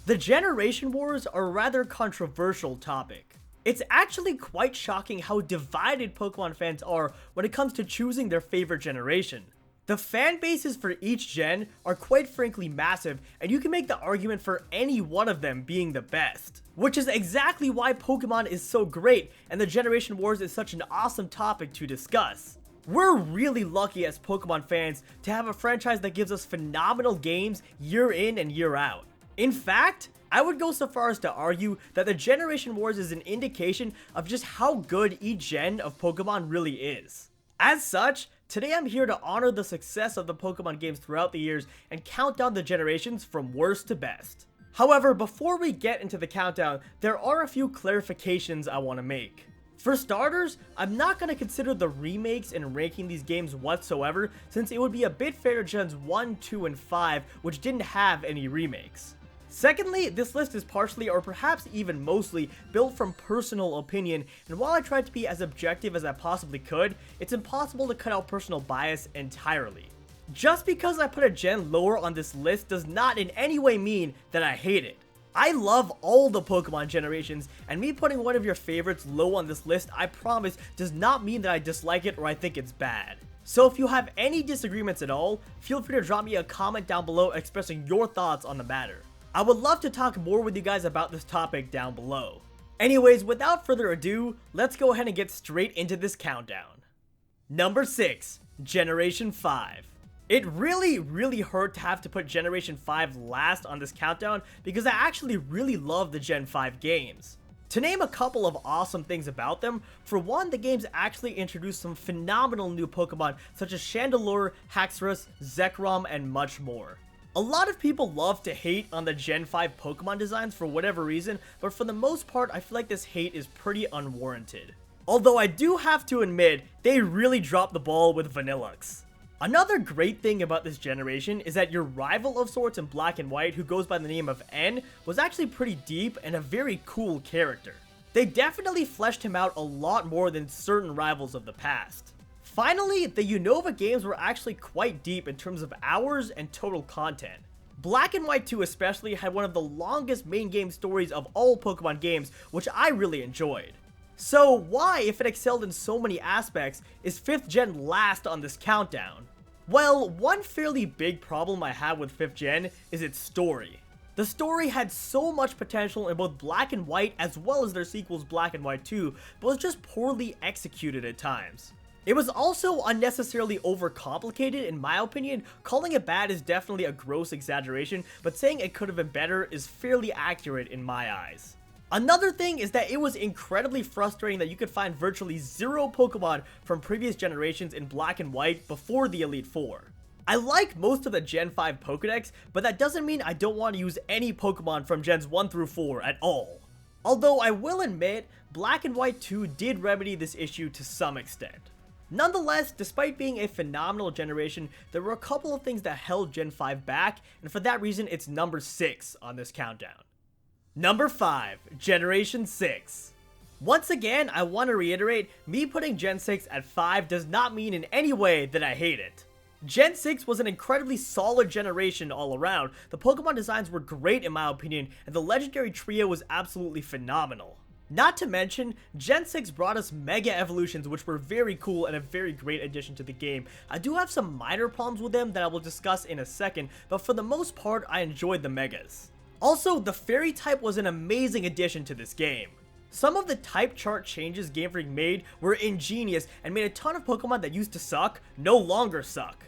The generation wars are a rather controversial topic. It's actually quite shocking how divided Pokemon fans are when it comes to choosing their favorite generation. The fan bases for each gen are quite frankly massive, and you can make the argument for any one of them being the best. Which is exactly why Pokemon is so great, and the generation wars is such an awesome topic to discuss. We're really lucky as Pokemon fans to have a franchise that gives us phenomenal games year in and year out. In fact, I would go so far as to argue that the Generation Wars is an indication of just how good each gen of Pokemon really is. As such, today I'm here to honor the success of the Pokemon games throughout the years and count down the generations from worst to best. However, before we get into the countdown, there are a few clarifications I want to make. For starters, I'm not going to consider the remakes in ranking these games whatsoever, since it would be a bit fair to Gens 1, 2, and 5, which didn't have any remakes. Secondly, this list is partially or perhaps even mostly built from personal opinion, and while I tried to be as objective as I possibly could, it's impossible to cut out personal bias entirely. Just because I put a gen lower on this list does not in any way mean that I hate it. I love all the Pokemon generations, and me putting one of your favorites low on this list, I promise, does not mean that I dislike it or I think it's bad. So if you have any disagreements at all, feel free to drop me a comment down below expressing your thoughts on the matter. I would love to talk more with you guys about this topic down below. Anyways, without further ado, let's go ahead and get straight into this countdown. Number 6, Generation 5. It really hurt to have to put Generation 5 last on this countdown because I actually really love the Gen 5 games. To name a couple of awesome things about them, for one, the games actually introduced some phenomenal new Pokemon such as Chandelure, Haxorus, Zekrom, and much more. A lot of people love to hate on the Gen 5 Pokemon designs for whatever reason, but for the most part, I feel like this hate is pretty unwarranted. Although I do have to admit, they really dropped the ball with Vanillux. Another great thing about this generation is that your rival of sorts in Black and White, who goes by the name of N, was actually pretty deep and a very cool character. They definitely fleshed him out a lot more than certain rivals of the past. Finally, the Unova games were actually quite deep in terms of hours and total content. Black and White 2 especially had one of the longest main game stories of all Pokemon games, which I really enjoyed. So why, if it excelled in so many aspects, is 5th gen last on this countdown? Well, one fairly big problem I have with 5th gen is its story. The story had so much potential in both Black and White as well as their sequels Black and White 2, but was just poorly executed at times. It was also unnecessarily overcomplicated in my opinion. Calling it bad is definitely a gross exaggeration, but saying it could have been better is fairly accurate in my eyes. Another thing is that it was incredibly frustrating that you could find virtually zero Pokemon from previous generations in Black and White before the Elite Four. I like most of the Gen 5 Pokedex, but that doesn't mean I don't want to use any Pokemon from Gens 1 through 4 at all. Although I will admit, Black and White 2 did remedy this issue to some extent. Nonetheless, despite being a phenomenal generation, there were a couple of things that held Gen 5 back, and for that reason it's number 6 on this countdown. Number 5, Generation 6. Once again, I want to reiterate, me putting Gen 6 at 5 does not mean in any way that I hate it. Gen 6 was an incredibly solid generation all around, the Pokemon designs were great in my opinion, and the legendary trio was absolutely phenomenal. Not to mention, Gen 6 brought us Mega Evolutions, which were very cool and a very great addition to the game. I do have some minor problems with them that I will discuss in a second, but for the most part, I enjoyed the Megas. Also, the Fairy type was an amazing addition to this game. Some of the type chart changes Game Freak made were ingenious and made a ton of Pokemon that used to suck no longer suck.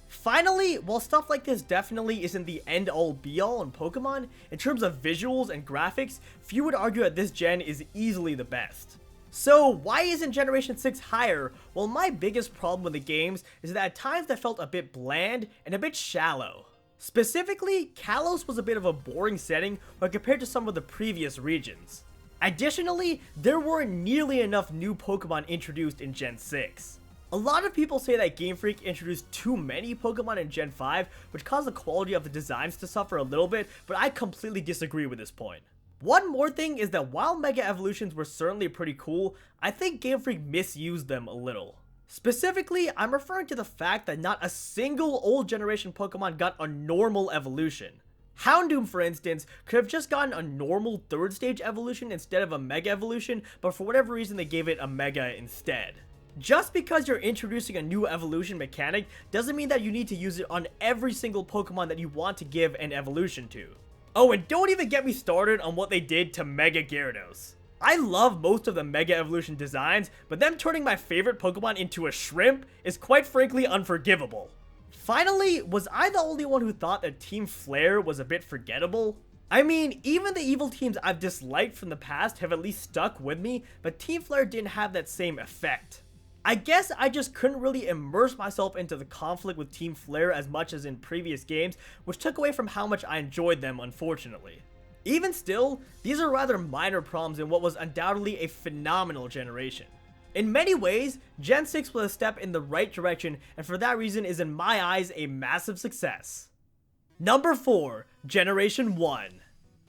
Finally, while stuff like this definitely isn't the end-all be-all in Pokemon, in terms of visuals and graphics, few would argue that this gen is easily the best. So why isn't Generation 6 higher? Well, my biggest problem with the games is that at times they felt a bit bland and a bit shallow. Specifically, Kalos was a bit of a boring setting when compared to some of the previous regions. Additionally, there weren't nearly enough new Pokemon introduced in Gen 6. A lot of people say that Game Freak introduced too many Pokemon in Gen 5, which caused the quality of the designs to suffer a little bit, but I completely disagree with this point. One more thing is that while Mega Evolutions were certainly pretty cool, I think Game Freak misused them a little. Specifically, I'm referring to the fact that not a single old generation Pokemon got a normal evolution. Houndoom, for instance, could have just gotten a normal 3rd stage evolution instead of a Mega evolution, but for whatever reason they gave it a Mega instead. Just because you're introducing a new evolution mechanic doesn't mean that you need to use it on every single Pokemon that you want to give an evolution to. Oh, and don't even get me started on what they did to Mega Gyarados. I love most of the Mega Evolution designs, but them turning my favorite Pokemon into a shrimp is quite frankly unforgivable. Finally, was I the only one who thought that Team Flare was a bit forgettable? I mean, even the evil teams I've disliked from the past have at least stuck with me, but Team Flare didn't have that same effect. I guess I just couldn't really immerse myself into the conflict with Team Flare as much as in previous games, which took away from how much I enjoyed them, unfortunately. Even still, these are rather minor problems in what was undoubtedly a phenomenal generation. In many ways, Gen 6 was a step in the right direction, and for that reason is in my eyes a massive success. Number 4, Generation 1.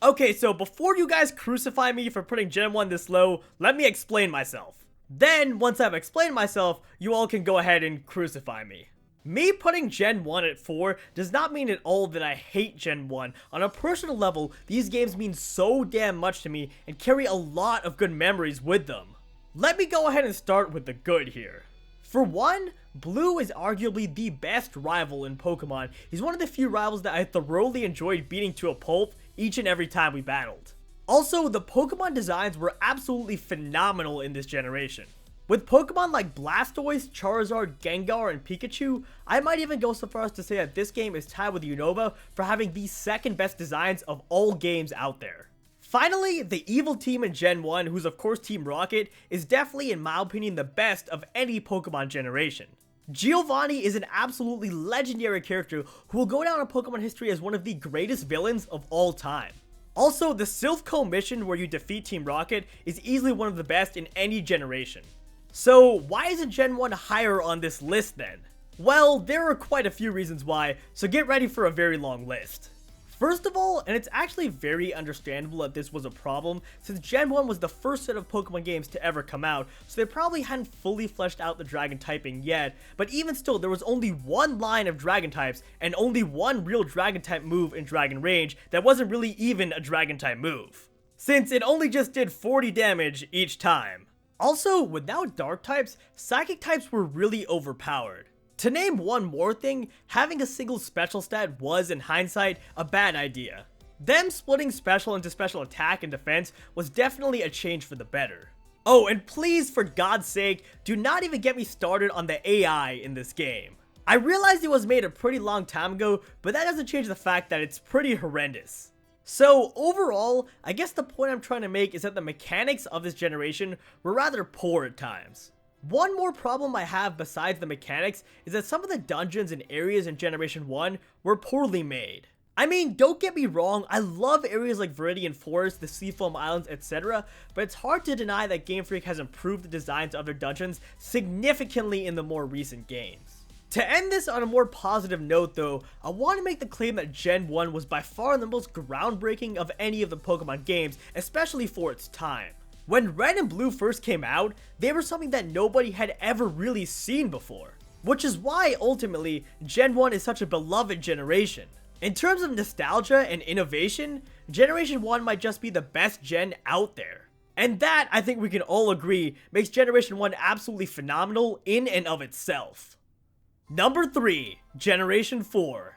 Okay, so before you guys crucify me for putting Gen 1 this low, let me explain myself. Then, once I've explained myself, you all can go ahead and crucify me. Me putting Gen 1 at 4 does not mean at all that I hate Gen 1. On a personal level, these games mean so damn much to me and carry a lot of good memories with them. Let me go ahead and start with the good here. For one, Blue is arguably the best rival in Pokemon. He's one of the few rivals that I thoroughly enjoyed beating to a pulp each and every time we battled. Also, the Pokemon designs were absolutely phenomenal in this generation. With Pokemon like Blastoise, Charizard, Gengar, and Pikachu, I might even go so far as to say that this game is tied with Unova for having the second best designs of all games out there. Finally, the evil team in Gen 1, who's of course Team Rocket, is definitely in my opinion the best of any Pokemon generation. Giovanni is an absolutely legendary character who will go down in Pokemon history as one of the greatest villains of all time. Also, the Silph Co mission where you defeat Team Rocket is easily one of the best in any generation. So why isn't Gen 1 higher on this list then? Well, there are quite a few reasons why, so get ready for a very long list. First of all, and it's actually very understandable that this was a problem, since Gen 1 was the first set of Pokemon games to ever come out, so they probably hadn't fully fleshed out the Dragon typing yet, but even still, there was only one line of Dragon types, and only one real Dragon type move in Dragon Range that wasn't really even a Dragon type move, since it only just did 40 damage each time. Also, without Dark types, Psychic types were really overpowered. To name one more thing, having a single special stat was, in hindsight, a bad idea. Them splitting special into special attack and defense was definitely a change for the better. Oh, and please, for God's sake, do not even get me started on the AI in this game. I realized it was made a pretty long time ago, but that doesn't change the fact that it's pretty horrendous. So overall, I guess the point I'm trying to make is that the mechanics of this generation were rather poor at times. One more problem I have besides the mechanics is that some of the dungeons and areas in Generation 1 were poorly made. I mean, don't get me wrong, I love areas like Viridian Forest, the Seafoam Islands, etc., but it's hard to deny that Game Freak has improved the designs of their dungeons significantly in the more recent games. To end this on a more positive note though, I want to make the claim that Gen 1 was by far the most groundbreaking of any of the Pokemon games, especially for its time. When Red and Blue first came out, they were something that nobody had ever really seen before, which is why ultimately Gen 1 is such a beloved generation. In terms of nostalgia and innovation, Generation 1 might just be the best gen out there. And that, I think we can all agree, makes Generation 1 absolutely phenomenal in and of itself. Number 3, Generation 4.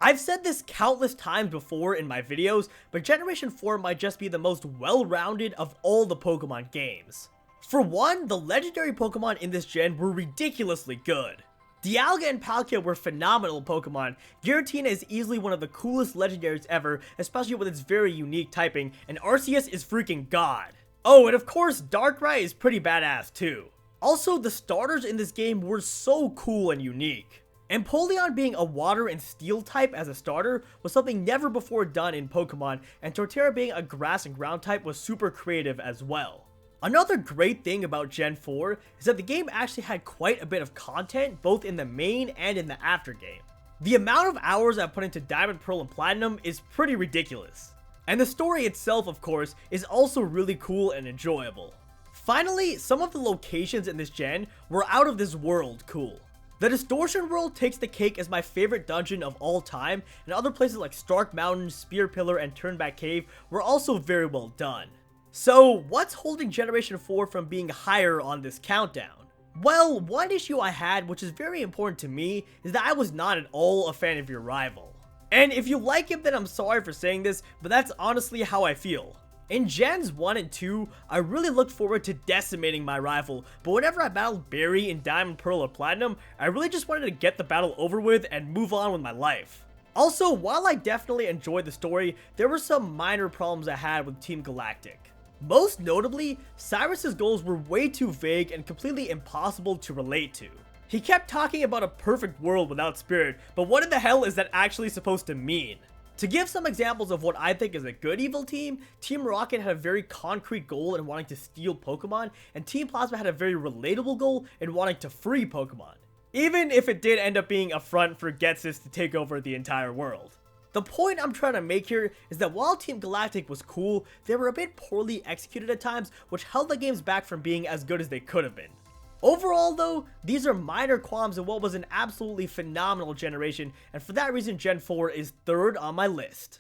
I've said this countless times before in my videos, but Generation 4 might just be the most well-rounded of all the Pokemon games. For one, the legendary Pokemon in this gen were ridiculously good. Dialga and Palkia were phenomenal Pokemon. Giratina is easily one of the coolest legendaries ever, especially with its very unique typing, and Arceus is freaking god. Oh, and of course, Darkrai is pretty badass too. Also, the starters in this game were so cool and unique. Empoleon being a water and steel type as a starter was something never before done in Pokemon, and Torterra being a grass and ground type was super creative as well. Another great thing about Gen 4 is that the game actually had quite a bit of content both in the main and in the aftergame. The amount of hours I've put into Diamond, Pearl, and Platinum is pretty ridiculous. And the story itself, of course, is also really cool and enjoyable. Finally, some of the locations in this gen were out of this world cool. The Distortion World takes the cake as my favorite dungeon of all time, and other places like Stark Mountain, Spear Pillar, and Turnback Cave were also very well done. So what's holding Generation 4 from being higher on this countdown? Well, one issue I had, which is very important to me, is that I was not at all a fan of your rival. And if you like him, then I'm sorry for saying this, but that's honestly how I feel. In Gens 1 and 2, I really looked forward to decimating my rival, but whenever I battled Barry in Diamond, Pearl, or Platinum, I really just wanted to get the battle over with and move on with my life. Also, while I definitely enjoyed the story, there were some minor problems I had with Team Galactic. Most notably, Cyrus's goals were way too vague and completely impossible to relate to. He kept talking about a perfect world without spirit, but what in the hell is that actually supposed to mean? To give some examples of what I think is a good evil team, Team Rocket had a very concrete goal in wanting to steal Pokemon, and Team Plasma had a very relatable goal in wanting to free Pokemon. Even if it did end up being a front for Getsis to take over the entire world. The point I'm trying to make here is that while Team Galactic was cool, they were a bit poorly executed at times, which held the games back from being as good as they could have been. Overall though, these are minor qualms in what was an absolutely phenomenal generation, and for that reason Gen 4 is third on my list.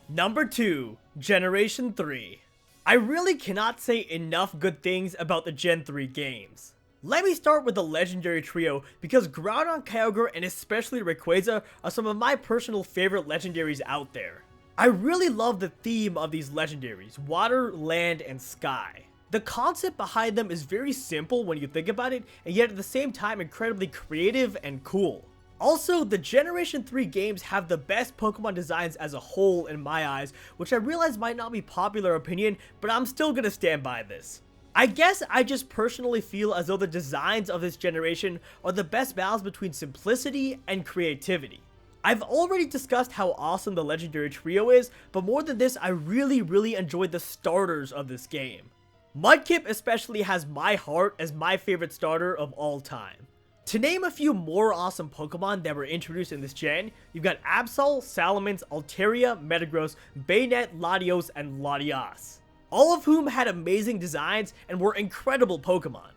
Number 2, Generation 3. I really cannot say enough good things about the Gen 3 games. Let me start with the Legendary Trio, because Groudon, Kyogre, and especially Rayquaza are some of my personal favorite legendaries out there. I really love the theme of these legendaries, water, land, and sky. The concept behind them is very simple when you think about it, and yet at the same time incredibly creative and cool. Also, the Generation 3 games have the best Pokemon designs as a whole in my eyes, which I realize might not be popular opinion, but I'm still gonna stand by this. I guess I just personally feel as though the designs of this generation are the best balance between simplicity and creativity. I've already discussed how awesome the Legendary Trio is, but more than this, I really enjoyed the starters of this game. Mudkip especially has my heart as my favorite starter of all time. To name a few more awesome Pokemon that were introduced in this gen, you've got Absol, Salamence, Altaria, Metagross, Bayonet, Latios, and Latias. All of whom had amazing designs and were incredible Pokemon.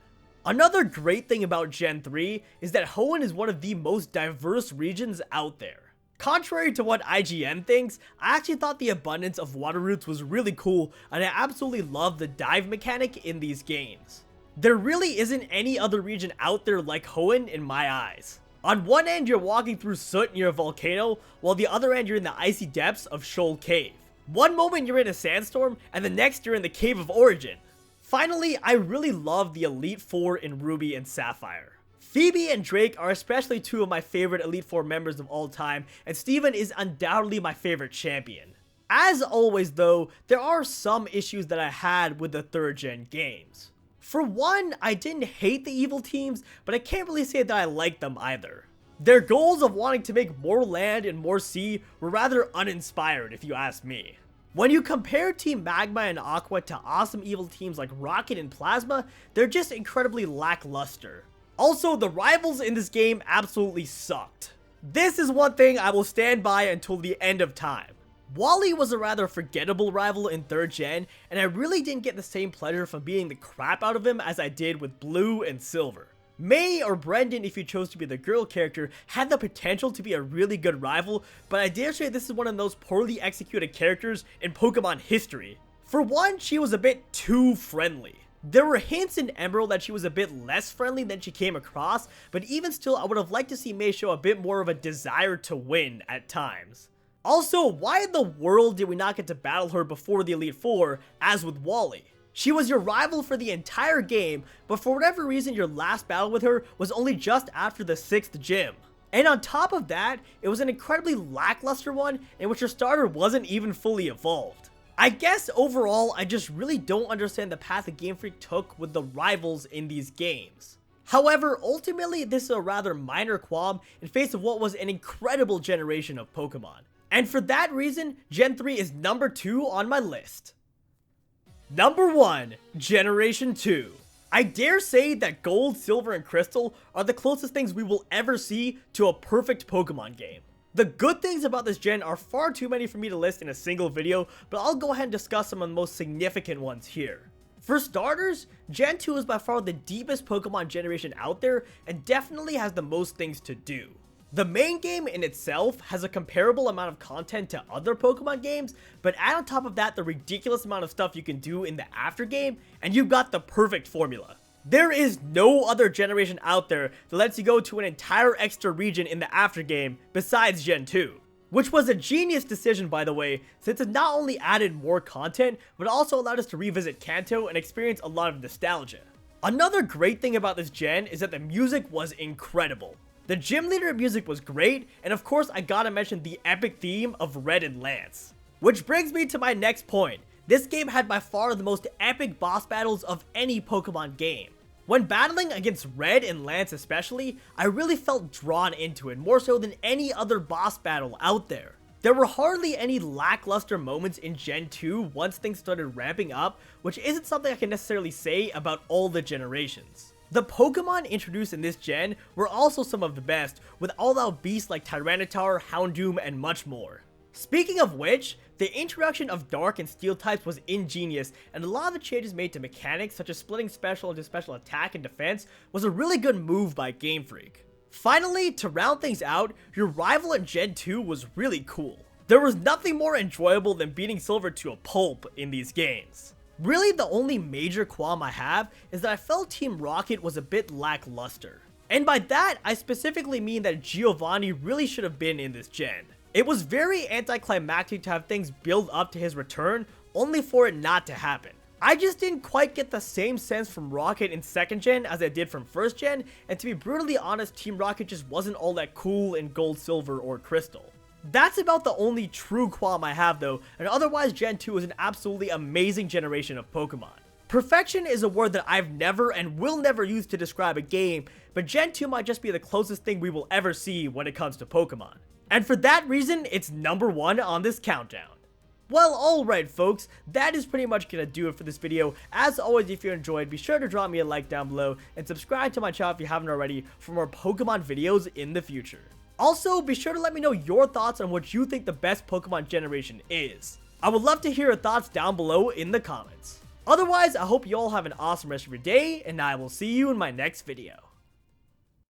Another great thing about Gen 3 is that Hoenn is one of the most diverse regions out there. Contrary to what IGN thinks, I actually thought the abundance of water routes was really cool, and I absolutely love the dive mechanic in these games. There really isn't any other region out there like Hoenn in my eyes. On one end you're walking through soot near a volcano, while the other end you're in the icy depths of Shoal Cave. One moment you're in a sandstorm, and the next you're in the Cave of Origin. Finally, I really love the Elite Four in Ruby and Sapphire. Phoebe and Drake are especially two of my favorite Elite Four members of all time, and Steven is undoubtedly my favorite champion. As always though, there are some issues that I had with the 3rd gen games. For one, I didn't hate the evil teams, but I can't really say that I liked them either. Their goals of wanting to make more land and more sea were rather uninspired if you ask me. When you compare Team Magma and Aqua to awesome evil teams like Rocket and Plasma, they're just incredibly lackluster. Also, the rivals in this game absolutely sucked. This is one thing I will stand by until the end of time. Wally was a rather forgettable rival in 3rd gen, and I really didn't get the same pleasure from beating the crap out of him as I did with Blue and Silver. May or Brendan, if you chose to be the girl character, had the potential to be a really good rival, but I dare say this is one of those poorly executed characters in Pokemon history. For one, she was a bit too friendly. There were hints in Emerald that she was a bit less friendly than she came across, but even still I would have liked to see May show a bit more of a desire to win at times. Also, why in the world did we not get to battle her before the Elite Four, as with Wally? She was your rival for the entire game, but for whatever reason your last battle with her was only just after the 6th gym. And on top of that, it was an incredibly lackluster one in which your starter wasn't even fully evolved. I guess overall, I just really don't understand the path that Game Freak took with the rivals in these games. However, ultimately, this is a rather minor qualm in face of what was an incredible generation of Pokemon. And for that reason, Gen 3 is number 2 on my list. Number 1, Generation 2. I dare say that Gold, Silver, and Crystal are the closest things we will ever see to a perfect Pokemon game. The good things about this gen are far too many for me to list in a single video, but I'll go ahead and discuss some of the most significant ones here. For starters, Gen 2 is by far the deepest Pokemon generation out there and definitely has the most things to do. The main game in itself has a comparable amount of content to other Pokemon games, but add on top of that the ridiculous amount of stuff you can do in the aftergame, and you've got the perfect formula. There is no other generation out there that lets you go to an entire extra region in the aftergame besides Gen 2. Which was a genius decision, by the way, since it not only added more content, but also allowed us to revisit Kanto and experience a lot of nostalgia. Another great thing about this gen is that the music was incredible. The gym leader music was great, and of course I gotta mention the epic theme of Red and Lance. Which brings me to my next point. This game had by far the most epic boss battles of any Pokemon game. When battling against Red and Lance especially, I really felt drawn into it more so than any other boss battle out there. There were hardly any lackluster moments in Gen 2 once things started ramping up, which isn't something I can necessarily say about all the generations. The Pokemon introduced in this gen were also some of the best, with all-out beasts like Tyranitar, Houndoom, and much more. Speaking of which, the introduction of Dark and Steel types was ingenious, and a lot of the changes made to mechanics such as splitting special into special attack and defense was a really good move by Game Freak. Finally, to round things out, your rival in Gen 2 was really cool. There was nothing more enjoyable than beating Silver to a pulp in these games. Really, the only major qualm I have is that I felt Team Rocket was a bit lackluster. And by that, I specifically mean that Giovanni really should have been in this gen. It was very anticlimactic to have things build up to his return, only for it not to happen. I just didn't quite get the same sense from Rocket in 2nd gen as I did from 1st gen, and to be brutally honest, Team Rocket just wasn't all that cool in Gold, Silver, or Crystal. That's about the only true qualm I have though, and otherwise Gen 2 is an absolutely amazing generation of Pokemon. Perfection is a word that I've never and will never use to describe a game, but Gen 2 might just be the closest thing we will ever see when it comes to Pokemon. And for that reason, it's number 1 on this countdown. Well, alright folks, that is pretty much gonna do it for this video. As always, if you enjoyed, be sure to drop me a like down below and subscribe to my channel if you haven't already for more Pokemon videos in the future. Also, be sure to let me know your thoughts on what you think the best Pokemon generation is. I would love to hear your thoughts down below in the comments. Otherwise, I hope you all have an awesome rest of your day, and I will see you in my next video.